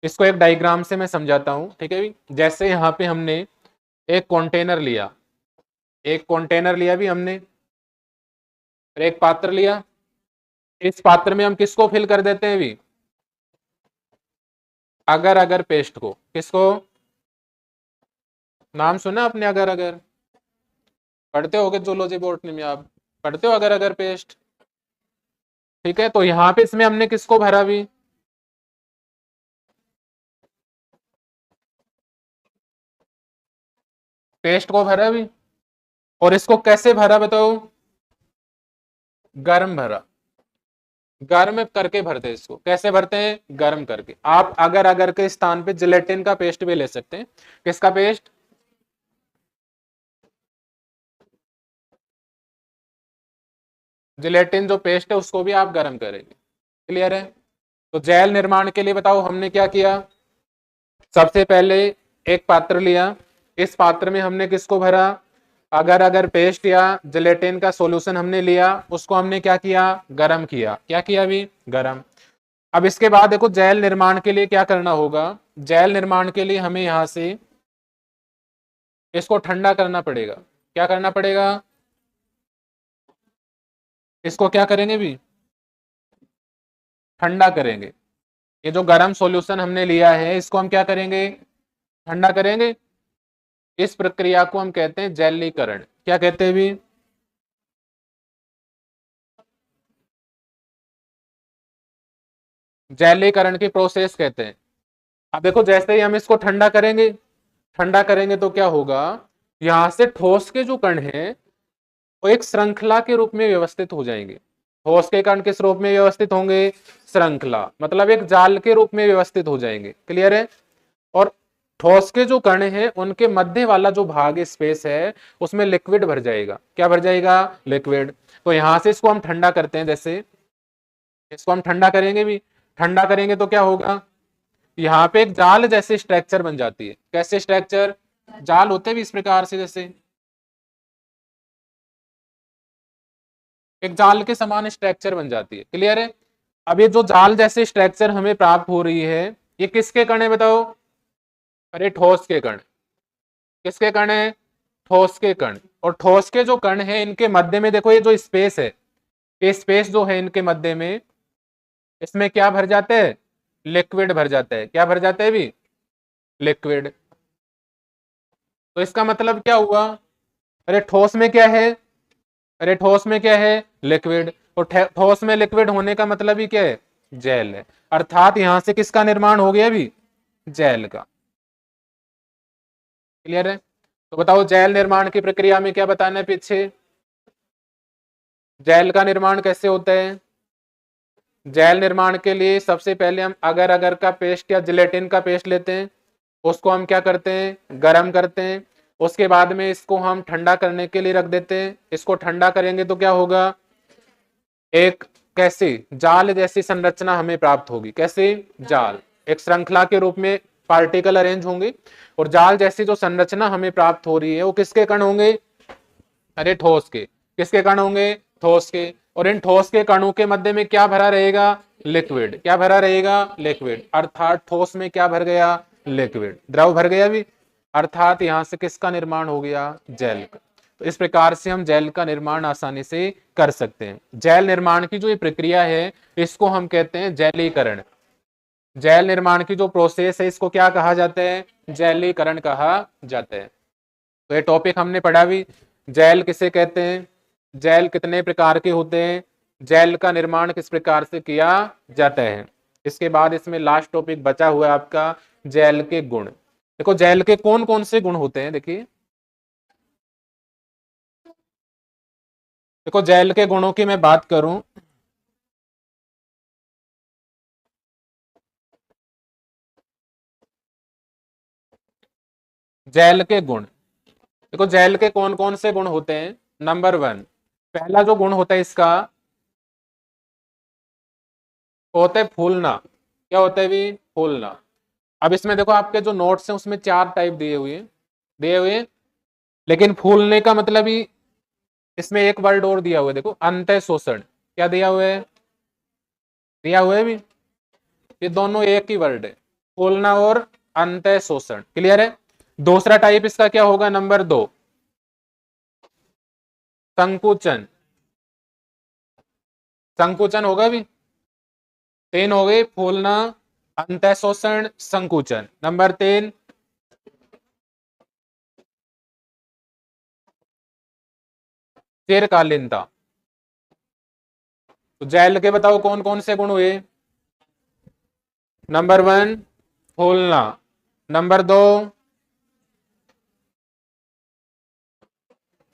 इसको एक डायग्राम से मैं समझाता हूं, ठीक है भी। जैसे यहाँ पे हमने एक कंटेनर लिया, एक कंटेनर लिया भी हमने, और एक पात्र लिया। इस पात्र में हम किसको फिल कर देते हैं भी? अगर अगर पेस्ट को। किसको? नाम सुना आपने अगर अगर? पढ़ते होगे जूलॉजी बॉटनी में, आप पढ़ते हो अगर अगर पेस्ट, ठीक है। तो यहाँ पे इसमें हमने किसको भरा भी? पेस्ट को भरा भी। और इसको कैसे भरा बताओ? गर्म भरा। गर्म करके भरते हैं इसको। कैसे भरते हैं? गर्म करके। आप अगर अगर के स्थान पे जिलेटिन का पेस्ट भी ले सकते हैं। किसका पेस्ट? जिलेटिन जो पेस्ट है उसको भी आप गर्म करेंगे। क्लियर है? तो जेल निर्माण के लिए बताओ हमने क्या किया। सबसे पहले एक पात्र लिया, इस पात्र में हमने किसको भरा? अगर अगर पेस्ट या जिलेटिन का सॉल्यूशन हमने लिया, उसको हमने क्या किया? गरम किया। क्या किया भी? गरम। अब इसके बाद देखो जेल निर्माण के लिए क्या करना होगा। जेल निर्माण के लिए हमें यहां से इसको ठंडा करना पड़ेगा। क्या करना पड़ेगा? इसको क्या करेंगे भी? ठंडा करेंगे। ये जो गरम सॉल्यूशन हमने लिया है इसको हम क्या करेंगे? ठंडा करेंगे। इस प्रक्रिया को हम कहते हैं जैलीकरण। क्या कहते हैं भी? जैलीकरण की प्रोसेस कहते हैं। अब देखो जैसे ही हम इसको ठंडा करेंगे, ठंडा करेंगे तो क्या होगा? यहां से ठोस के जो कण हैं वो एक श्रृंखला के रूप में व्यवस्थित हो जाएंगे। ठोस के कण किस रूप में व्यवस्थित होंगे? श्रृंखला, मतलब एक जाल के रूप में व्यवस्थित हो जाएंगे। क्लियर है? और ठोस के जो कण हैं उनके मध्य वाला जो भाग स्पेस है उसमें लिक्विड भर जाएगा। क्या भर जाएगा? लिक्विड। तो यहां से इसको हम ठंडा करते हैं। जैसे इसको हम ठंडा करेंगे भी, ठंडा करेंगे तो क्या होगा? यहाँ पे एक जाल जैसे स्ट्रक्चर बन जाती है। कैसे स्ट्रक्चर? जाल होते भी इस प्रकार से, जैसे एक जाल के समान स्ट्रक्चर बन जाती है। क्लियर है? अब ये जो जाल जैसे स्ट्रक्चर हमें प्राप्त हो रही है, ये किसके कण है बताओ? अरे ठोस के कण। किसके कण है? ठोस के कण। और ठोस के जो कण है इनके मध्य में देखो ये जो स्पेस है, ये स्पेस जो है इनके मध्य में, इसमें क्या भर जाते हैं? लिक्विड भर जाता है। क्या भर जाता है भी? लिक्विड। तो इसका मतलब क्या हुआ? अरे ठोस में क्या है? अरे ठोस में क्या है? लिक्विड। और ठोस में लिक्विड होने का मतलब ही क्या है? जेल है। अर्थात यहां से किसका निर्माण हो गया भी? जेल का। क्लियर है? तो बताओ जेल निर्माण की प्रक्रिया में क्या बताना है पीछे? जेल का निर्माण कैसे होता है? जेल निर्माण के लिए सबसे पहले हम अगर अगर का पेस्ट या जिलेटिन का पेस्ट लेते हैं, उसको हम क्या करते हैं? गरम करते हैं। उसके बाद में इसको हम ठंडा करने के लिए रख देते हैं। इसको ठंडा करेंगे तो क्या होगा? एक कैसे जाल जैसी संरचना हमें प्राप्त होगी। कैसे? जाल। एक श्रृंखला के रूप में पार्टिकल अरेंज होंगे और जाल जैसी जो संरचना हमें प्राप्त हो रही है वो किसके कण होंगे? अरे ठोस के। किसके कण होंगे? ठोस के। और इन ठोस के कणों के मध्य में क्या भरा रहेगा? लिक्विड। क्या भरा रहेगा? लिक्विड। अर्थात ठोस में क्या भर गया? लिक्विड, द्रव भर गया भी। अर्थात यहां से किसका निर्माण हो गया? जेल का। तो इस प्रकार से हम जेल का निर्माण आसानी से कर सकते हैं। जेल निर्माण की जो ये प्रक्रिया है इसको हम कहते हैं जैलीकरण। जेल निर्माण की जो प्रोसेस है इसको क्या कहा जाता है? जैलीकरण कहा जाता है। तो ये टॉपिक हमने पढ़ा भी। जेल किसे कहते हैं? जेल कितने प्रकार के होते हैं? जेल का निर्माण किस प्रकार से किया जाता है? इसके बाद इसमें लास्ट टॉपिक बचा हुआ है आपका जेल के गुण। देखो जेल के कौन कौन से गुण होते हैं, देखिए। देखो जेल के गुणों की मैं बात करूं, जेल के गुण। देखो जेल के कौन कौन से गुण होते हैं। नंबर वन, पहला जो गुण होता है इसका वो होता है फूलना। क्या होता है भी? फूलना। अब इसमें देखो आपके जो नोट्स हैं उसमें चार टाइप दिए हुए हैं। लेकिन फूलने का मतलब ही इसमें एक वर्ड और दिया हुआ है, देखो अंत शोषण। क्या दिया हुआ है? दिया हुआ है भी। ये दोनों एक ही वर्ड है। फूलना और अंतः शोषण। क्लियर है। दूसरा टाइप इसका क्या होगा, नंबर 2 संकुचन। संकुचन होगा भी। 3 हो गए, फूलना, अंतः शोषण, संकुचन। नंबर 3 चिरकालीनता। तो जैल के बताओ कौन कौन से गुण हुए। नंबर 1 फूलना, नंबर 2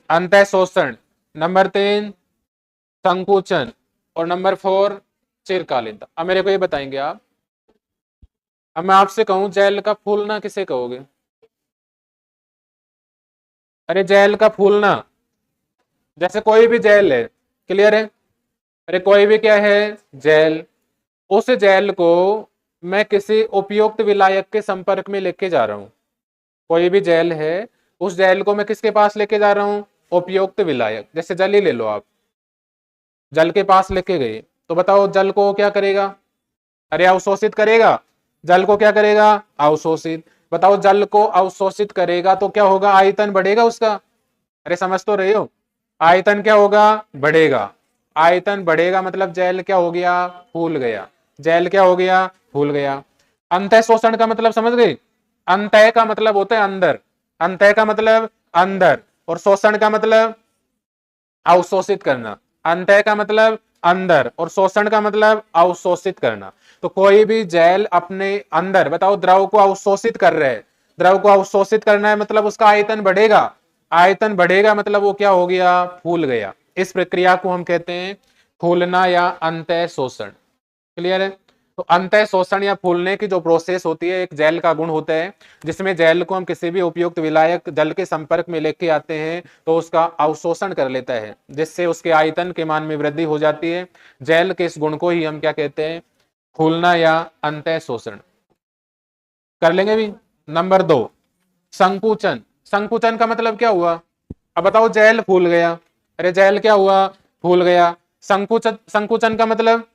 अंतः शोषण, नंबर 3 संकुचन, और नंबर 4 चिरकालीनता। अब मेरे को ये बताएंगे आप, अब मैं आपसे कहूं जैल का फूलना किसे कहोगे। अरे जैल का फूलना, जैसे कोई भी जेल है। क्लियर है। अरे कोई भी क्या है, जेल। उस जेल को मैं किसी उपयुक्त विलायक के संपर्क में लेके जा रहा हूं। कोई भी जेल है, उस जेल को मैं किसके पास लेके जा रहा हूं, उपयुक्त विलायक। जैसे जल ही ले लो आप, जल के पास लेके गए, तो बताओ जल को क्या करेगा, अरे अवशोषित करेगा। जल को क्या करेगा, अवशोषित। बताओ जल को अवशोषित करेगा तो क्या होगा, आयतन बढ़ेगा उसका। अरे समझ तो रहे हो, आयतन क्या होगा, बढ़ेगा। आयतन बढ़ेगा मतलब जेल क्या हो गया, फूल गया। जेल क्या हो गया, फूल गया। अंतः शोषण का मतलब समझ गए। अंतः का मतलब होता है अंदर, अंतः का मतलब अंदर, और शोषण का मतलब अवशोषित करना। अंतः का मतलब अंदर और शोषण का मतलब अवशोषित करना। तो कोई भी जेल अपने अंदर, बताओ द्रव को अवशोषित कर रहे हैं, द्रव को अवशोषित करना है मतलब उसका आयतन बढ़ेगा। आयतन बढ़ेगा मतलब वो क्या हो गया, फूल गया। इस प्रक्रिया को हम कहते हैं फूलना या अंतः शोषण। क्लियर है। तो अंतः शोषण या फूलने की जो प्रोसेस होती है, एक जेल का गुण होता है जिसमें जेल को हम किसी भी उपयुक्त विलायक जल के संपर्क में लेके आते हैं तो उसका अवशोषण कर लेता है, जिससे उसके आयतन के मान में वृद्धि हो जाती है। जेल के इस गुण को ही हम क्या कहते हैं, फूलना या अंतः शोषण। कर लेंगे भी। नंबर 2 संकुचन। संकुचन का मतलब क्या हुआ, अब बताओ जेल फूल गया। अरे जेल क्या हुआ, फूल गया। संकुचन, संकुचन का मतलब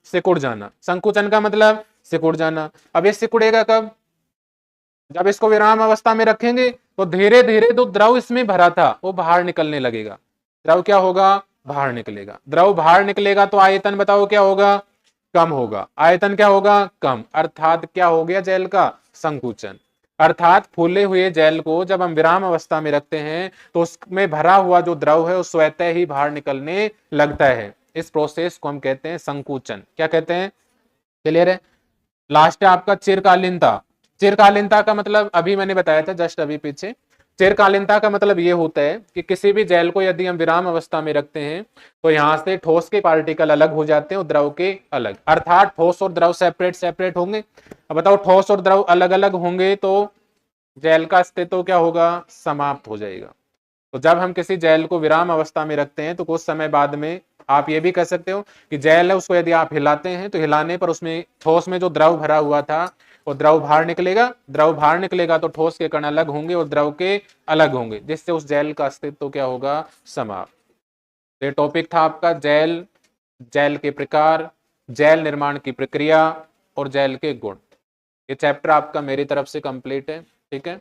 सिकुड़ जाना। संकुचन का मतलब सिकुड़ जाना। अब ये सिकुड़ेगा कब, जब इसको विराम अवस्था में रखेंगे तो धीरे धीरे जो द्रव इसमें भरा था वो बाहर निकलने लगेगा। द्रव क्या होगा, बाहर निकलेगा। द्रव बाहर निकलेगा तो आयतन बताओ क्या होगा, कम होगा। आयतन क्या होगा, कम। अर्थात क्या हो गया जेल का, संकुचन। अर्थात फूले हुए जेल को जब हम विराम अवस्था में रखते हैं तो उसमें भरा हुआ जो द्रव है वो स्वतः ही बाहर निकलने लगता है। इस प्रोसेस को हम कहते हैं संकुचन। क्या कहते हैं, क्लियर है। लास्ट है आपका चिरकालीनता। चिरकालीनता का मतलब अभी मैंने बताया था, जस्ट अभी पीछे। चिरकालीनता का मतलब ये होता है कि किसी भी जेल को यदि हम विराम अवस्था में रखते हैं तो यहां से ठोस के पार्टिकल अलग हो जाते हैं और द्रव के अलग। अर्थात ठोस और द्रव सेपरेट सेपरेट होंगे। अब बताओ ठोस और द्रव अलग अलग होंगे तो जेल का अस्तित्व क्या होगा, समाप्त हो जाएगा। तो जब हम किसी जेल को विराम अवस्था में रखते हैं तो कुछ समय बाद में आप ये भी कह सकते हो कि जेल है उसको यदि आप हिलाते हैं तो हिलाने पर उसमें ठोस में जो द्रव भरा हुआ था वो द्रव बाहर निकलेगा। द्रव बाहर निकलेगा तो ठोस के कण अलग होंगे और द्रव के अलग होंगे, जिससे उस जेल का अस्तित्व क्या होगा, समाप्त। ये टॉपिक था आपका जेल, जेल के प्रकार, जेल निर्माण की प्रक्रिया और जेल के गुण। ये चैप्टर आपका मेरी तरफ से कंप्लीट है। ठीक है।